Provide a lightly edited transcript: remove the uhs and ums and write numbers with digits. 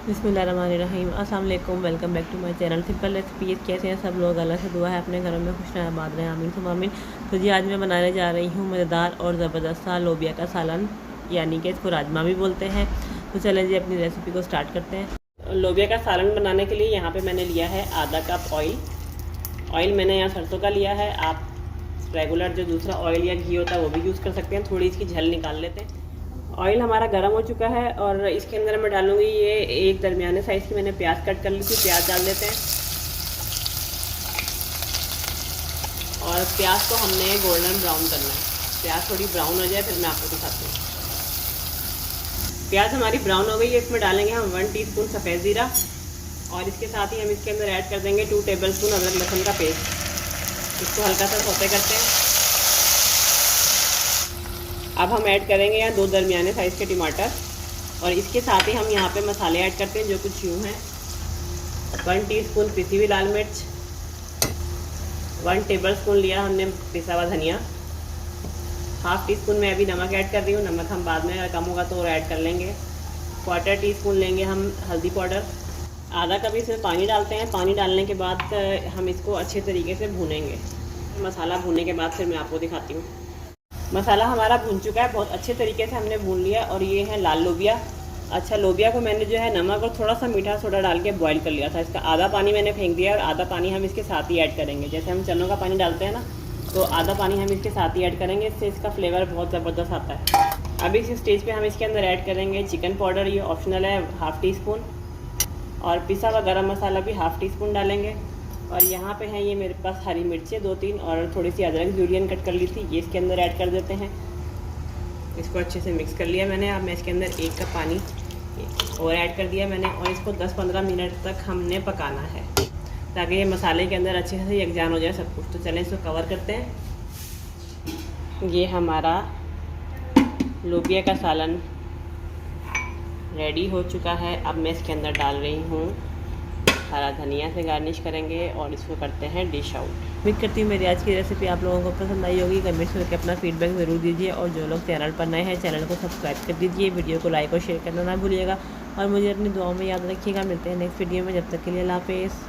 बिस्मिल्लाहिर्रहमानिर्रहीम। अस्सलाम वालेकुम, welcome back to my channel simple recipes. कैसे हैं सब लोग? अल्लाह से दुआ है अपने घरों में खुश रहें, आबाद रहें, आमीन सुम्मा आमीन। तो जी आज मैं बनाने जा रही हूँ मज़ेदार और ज़बरदस्त सा लोबिया का सालन, यानी कि इसको राजमा भी बोलते हैं। तो चलें जी अपनी रेसिपी को स्टार्ट करते हैं। लोबिया का सालन बनाने के लिए यहाँ पर मैंने लिया है आधा कप ऑयल। ऑयल मैंने यहाँ सरसों का लिया है। आप रेगुलर जो दूसरा ऑयल या घी होता है वो भी यूज़ कर सकते हैं। थोड़ी इसकी झल निकाल लेते हैं। ऑयल हमारा गर्म हो चुका है और इसके अंदर मैं डालूंगी ये एक दरमियाने साइज़ की मैंने प्याज कट कर ली थी। प्याज डाल देते हैं और प्याज को हमने गोल्डन ब्राउन करना है। प्याज थोड़ी ब्राउन हो जाए फिर मैं आपको दिखाती हूँ। प्याज हमारी ब्राउन हो गई है। इसमें डालेंगे हम 1 टीस्पून सफ़ेद ज़ीरा और इसके साथ ही हम इसके अंदर ऐड कर देंगे 2 टेबलस्पून अदरक लहसुन का पेस्ट। इसको हल्का सा सौते करते हैं। अब हम ऐड करेंगे यहाँ 2 दरमियाने साइज़ के टमाटर और इसके साथ ही हम यहाँ पे मसाले ऐड करते हैं जो कुछ यूँ हैं। 1 टीस्पून पिसी हुई लाल मिर्च, 1 टेबलस्पून लिया हमने पिसा हुआ धनिया, हाफ़ टी स्पून मैं अभी नमक ऐड कर रही हूँ। नमक हम बाद में अगर कम होगा तो और ऐड कर लेंगे। 1/4 टीस्पून लेंगे हम हल्दी पाउडर। आधा कप इसमें पानी डालते हैं। पानी डालने के बाद हम इसको अच्छे तरीके से भूनेंगे। मसाला भूनने के बाद फिर मैं आपको दिखाती हूँ। मसाला हमारा भून चुका है, बहुत अच्छे तरीके से हमने भून लिया। और ये है लाल लोबिया। अच्छा, लोबिया को मैंने जो है नमक और थोड़ा सा मीठा सोडा डाल के बॉईल कर लिया था। इसका आधा पानी मैंने फेंक दिया और आधा पानी हम इसके साथ ही ऐड करेंगे। जैसे हम चनों का पानी डालते हैं ना, तो आधा पानी हम इसके साथ ही ऐड करेंगे। इससे इसका फ्लेवर बहुत ज़बरदस्त आता है। अभी इस स्टेज पर हम इसके अंदर ऐड करेंगे चिकन पाउडर। ये ऑप्शनल है, हाफ़ टी स्पून। और पिसा हुआ गरम मसाला भी हाफ़ टी स्पून डालेंगे। और यहाँ पे हैं ये मेरे पास हरी मिर्चें 2-3 और थोड़ी सी अदरक जूलियन कट कर ली थी, ये इसके अंदर ऐड कर देते हैं। इसको अच्छे से मिक्स कर लिया मैंने। अब मैं इसके अंदर 1 कप पानी और ऐड कर दिया मैंने और इसको 10-15 मिनट तक हमने पकाना है ताकि ये मसाले के अंदर अच्छे से यकजान हो जाए सब कुछ। तो चलें इसको कवर करते हैं। ये हमारा लोबिया का सालन रेडी हो चुका है। अब मैं इसके अंदर डाल रही हूँ हरा धनिया से गार्निश करेंगे और इसको करते हैं डिश आउट। उम्मीद करती हूँ मेरी आज की रेसिपी आप लोगों को पसंद आई होगी। कमेंट्स करके अपना फीडबैक ज़रूर दीजिए और जो लोग चैनल पर नए हैं चैनल को सब्सक्राइब कर दीजिए। वीडियो को लाइक और शेयर करना ना भूलिएगा और मुझे अपनी दुआओं में याद रखिएगा। मिलते हैं नेक्स्ट वीडियो में, जब तक के लिए अल्लाह हाफ़िज़।